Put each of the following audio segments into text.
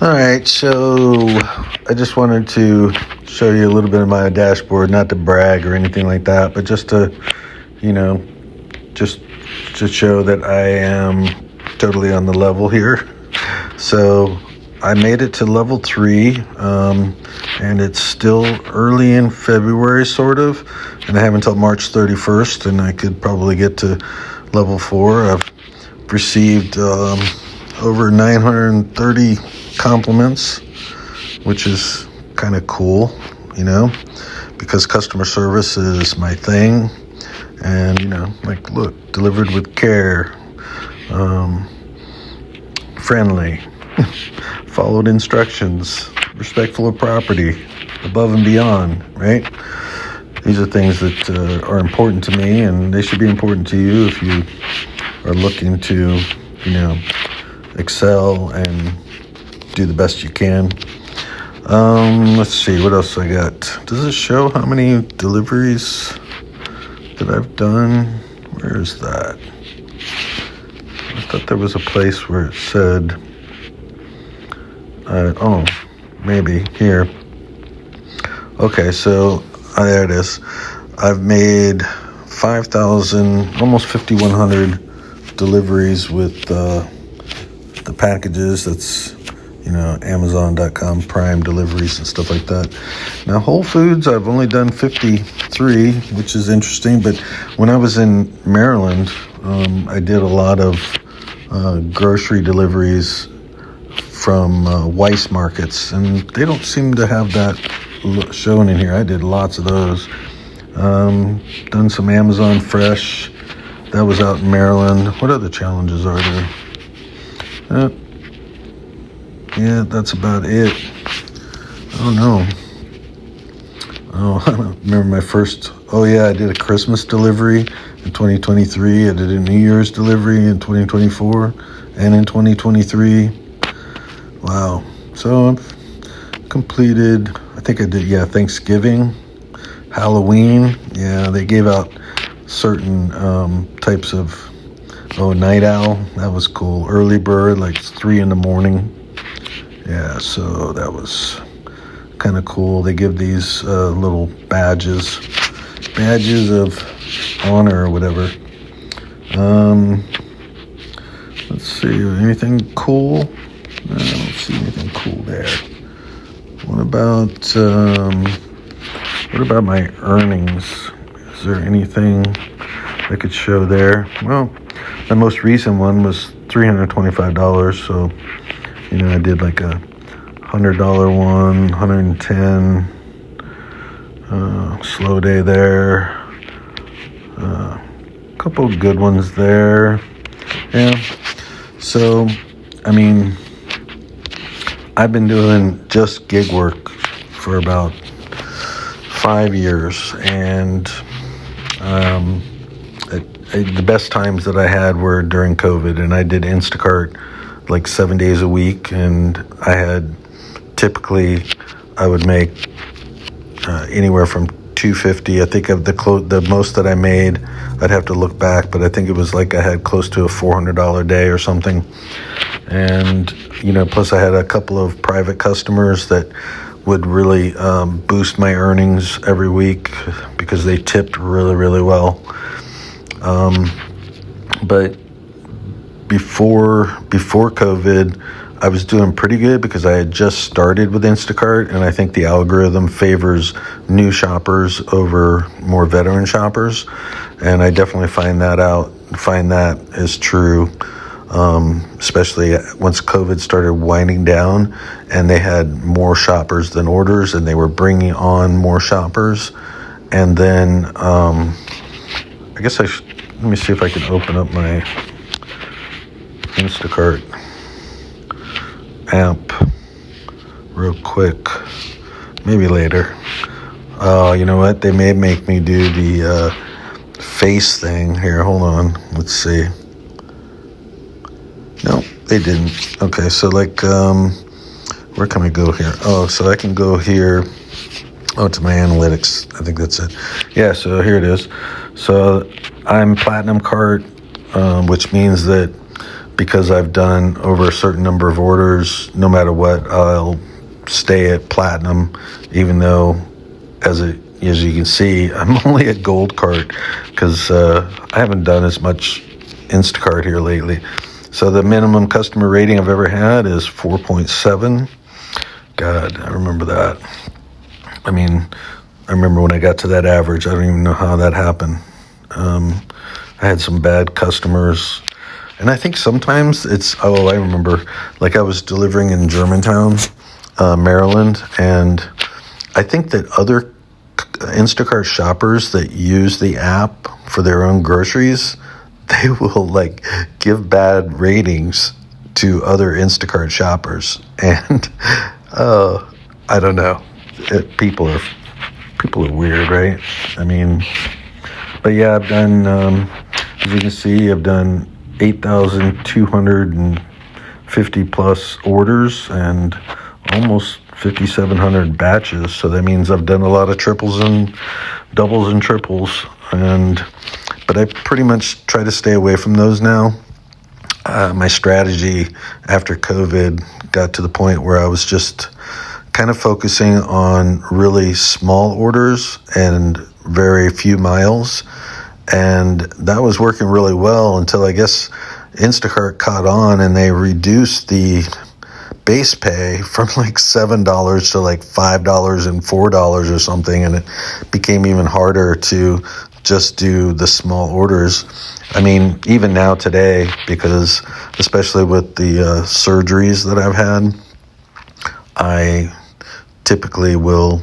All right, so I just wanted to show you a little bit of my dashboard, not to brag or anything like that, but just to, just to show that I am totally on the level here. So I made it to level 3, and it's still early in February, sort of, and I have until March 31st, and I could probably get to level 4. I've received over 930 compliments, which is kind of cool, because customer service is my thing. And, look, delivered with care, friendly, followed instructions, respectful of property, above and beyond, right? These are things that are important to me, and they should be important to you if you are looking to, excel and do the best you can. Let's see, what else I got? Does it show how many deliveries that I've done? Where is that? I thought there was a place where it said, maybe here. Okay, so there it is. I've made 5,000, almost 5,100 deliveries with the packages. That's, Amazon.com Prime deliveries and stuff like that. Now, Whole Foods, I've only done 53, which is interesting. But when I was in Maryland, I did a lot of grocery deliveries from Weiss markets, and they don't seem to have that shown in here. I did lots of those. Done some Amazon Fresh. That was out in Maryland. What other challenges are there? Yeah, that's about it. I don't know. Oh, I don't remember my first. Oh, yeah, I did a Christmas delivery in 2023. I did a New Year's delivery in 2024 and in 2023. Wow. So I've completed, I think I did, Thanksgiving, Halloween. Yeah, they gave out certain types of, night owl. That was cool. Early bird, like 3 a.m. Yeah, so that was kind of cool. They give these little badges of honor or whatever. Let's see, anything cool? No, I don't see anything cool there. What about my earnings? Is there anything I could show there? Well, the most recent one was $325, so I did like a $100 one, 110, slow day there, a couple of good ones there. Yeah, so I've been doing just gig work for about 5 years, and the best times that I had were during COVID, and I did Instacart like 7 days a week, and I would make anywhere from $250. I think of the most that I made, I'd have to look back, but I think it was like I had close to a $400 day or something. And plus I had a couple of private customers that would really boost my earnings every week because they tipped really, really well. But before COVID, I was doing pretty good because I had just started with Instacart, and I think the algorithm favors new shoppers over more veteran shoppers, and I definitely find that is true, especially once COVID started winding down and they had more shoppers than orders, and they were bringing on more shoppers. And then let me see if I can open up my Instacart app real quick, maybe later. You know what, they may make me do the face thing here. Hold on, let's see. No, they didn't. Okay, so where can I go here? So I can go here to my analytics. I think that's it. Yeah, so here it is. So I'm Platinum Cart, which means that because I've done over a certain number of orders, no matter what, I'll stay at platinum, even though as you can see, I'm only at gold cart because I haven't done as much Instacart here lately. So the minimum customer rating I've ever had is 4.7. God, I remember that. I mean, I remember when I got to that average. I don't even know how that happened. I had some bad customers. And I think sometimes I remember, like I was delivering in Germantown, Maryland, and I think that other Instacart shoppers that use the app for their own groceries, they will like give bad ratings to other Instacart shoppers. And I don't know. People are weird, right? I mean, but yeah, I've done, as you can see, I've done 8,250 plus orders and almost 5,700 batches. So that means I've done a lot of triples and doubles and triples. But I pretty much try to stay away from those now. My strategy after COVID got to the point where I was just kind of focusing on really small orders and very few miles. And that was working really well until I guess Instacart caught on and they reduced the base pay from like $7 to like $5 and $4 or something. And it became even harder to just do the small orders. I mean, even now today, because especially with the surgeries that I've had, I typically will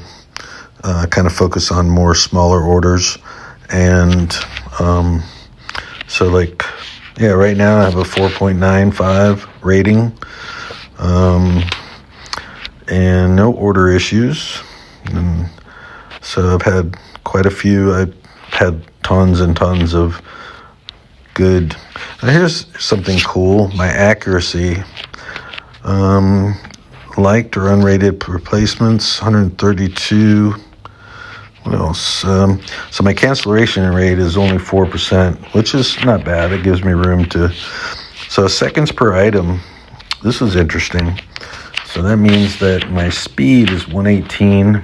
kind of focus on more smaller orders. And so like, yeah, right now I have a 4.95 rating, and no order issues. And so I've had quite a few. I've had tons and tons of good. Now here's something cool. My accuracy, liked or unrated replacements, 132. What else? So my cancellation rate is only 4%, which is not bad. It gives me room to. So seconds per item. This is interesting. So that means that my speed is 118.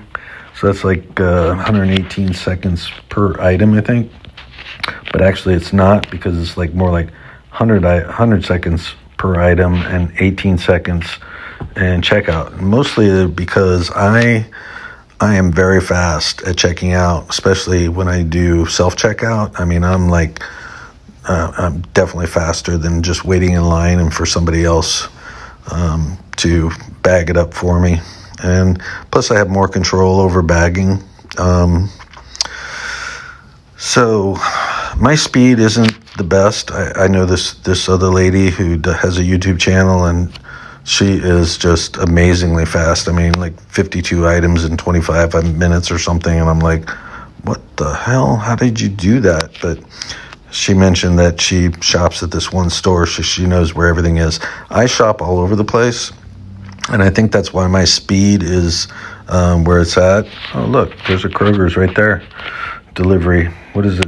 So that's like 118 seconds per item, I think. But actually it's not, because it's like more like 100 seconds per item and 18 seconds in checkout. Mostly because I am very fast at checking out, especially when I do self-checkout. I mean, I'm definitely faster than just waiting in line and for somebody else to bag it up for me. And plus I have more control over bagging. So my speed isn't the best. I know this other lady who has a YouTube channel, and she is just amazingly fast. I mean, like 52 items in 25 minutes or something. And I'm like, what the hell? How did you do that? But she mentioned that she shops at this one store, so she knows where everything is. I shop all over the place, and I think that's why my speed is where it's at. Oh, look, there's a Kroger's right there. Delivery. What is it?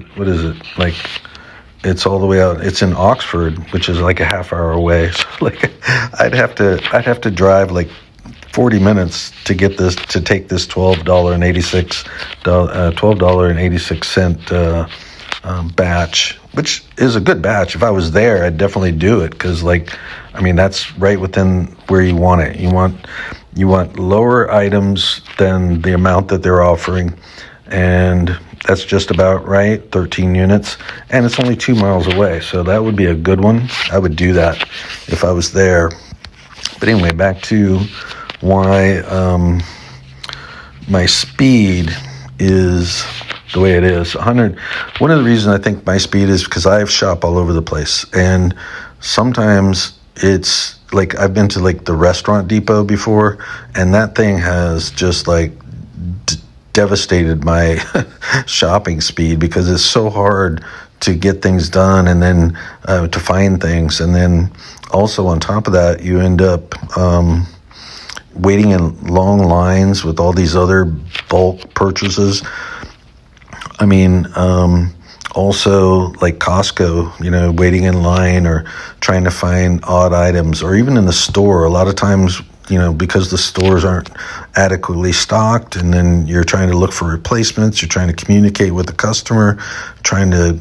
Like, it's all the way out. It's in Oxford, which is like a half hour away. So like, I'd have to drive like 40 minutes to get this, to take this $12.86 batch, which is a good batch. If I was there, I'd definitely do it, because like, I mean, that's right within where you want it. You want lower items than the amount that they're offering, and that's just about right, 13 units, and it's only 2 miles away, so that would be a good one. I would do that if I was there. But anyway, back to why my speed is the way it is. 100. One of the reasons I think my speed is because I shop all over the place, and sometimes it's like I've been to like the Restaurant Depot before, and that thing has just like devastated my shopping speed, because it's so hard to get things done, and then to find things, and then also on top of that you end up waiting in long lines with all these other bulk purchases. I mean, Also, like Costco, waiting in line or trying to find odd items, or even in the store. A lot of times, because the stores aren't adequately stocked, and then you're trying to look for replacements, you're trying to communicate with the customer, trying to,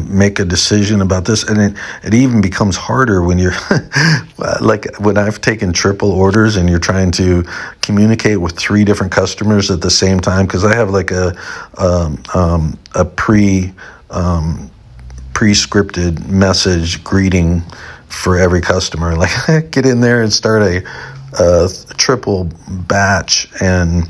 make a decision about this. And it even becomes harder when you're like when I've taken triple orders and you're trying to communicate with 3 different customers at the same time, because I have like a pre-scripted message greeting for every customer. Like, get in there and start a triple batch, and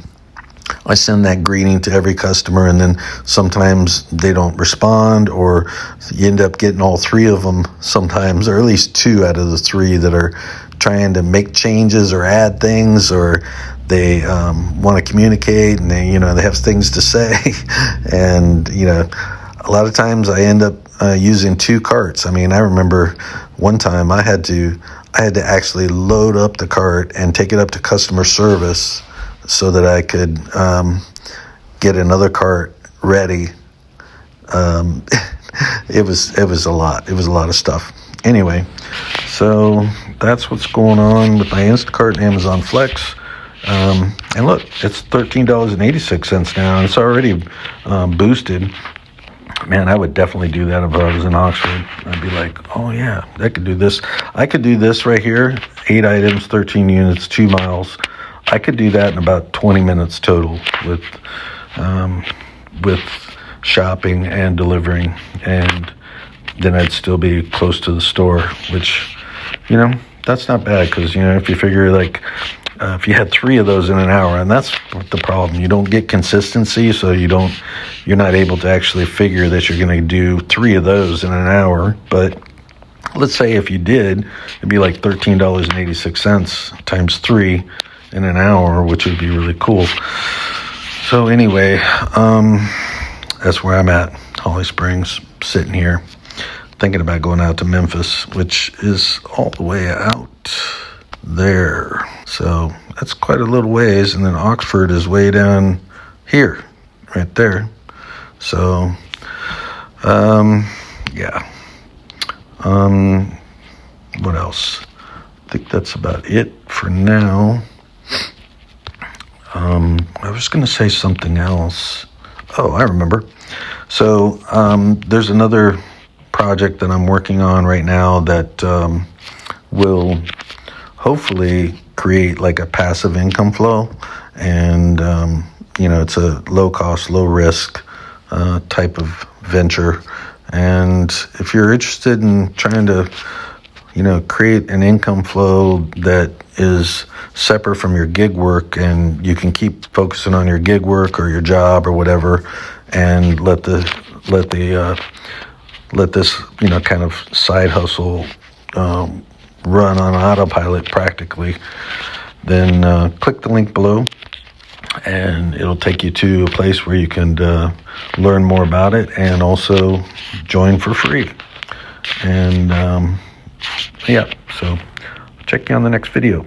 I send that greeting to every customer, and then sometimes they don't respond, or you end up getting all 3 of them sometimes, or at least 2 out of the 3 that are trying to make changes or add things, or they want to communicate, and they have things to say. And a lot of times I end up using 2 carts. I mean, I remember one time I had to actually load up the cart and take it up to customer service so that I could get another cart ready. It was a lot. It was a lot of stuff. Anyway, so that's what's going on with my Instacart and Amazon Flex. And look, it's $13.86 now, and it's already boosted. Man, I would definitely do that if I was in Oxford. I'd be like, oh yeah, I could do this. I could do this right here, 8 items, 13 units, 2 miles. I could do that in about 20 minutes total with shopping and delivering, and then I'd still be close to the store, which, that's not bad, because, if you figure like, if you had 3 of those in an hour, and that's the problem. You don't get consistency, so you're not able to actually figure that you're going to do 3 of those in an hour. But let's say if you did, it'd be like $13.86 times 3 in an hour, which would be really cool. So anyway, that's where I'm at, Holly Springs, sitting here, thinking about going out to Memphis, which is all the way out there. So that's quite a little ways, and then Oxford is way down here, right there. So yeah. What else? I think that's about it for now. I was going to say something else. Oh, I remember. So there's another project that I'm working on right now that will hopefully create like a passive income flow. And, it's a low cost, low risk type of venture. And if you're interested in trying to, create an income flow that is separate from your gig work, and you can keep focusing on your gig work or your job or whatever, and let this, kind of side hustle run on autopilot practically, then click the link below, and it'll take you to a place where you can learn more about it and also join for free. And yeah, so check you on the next video.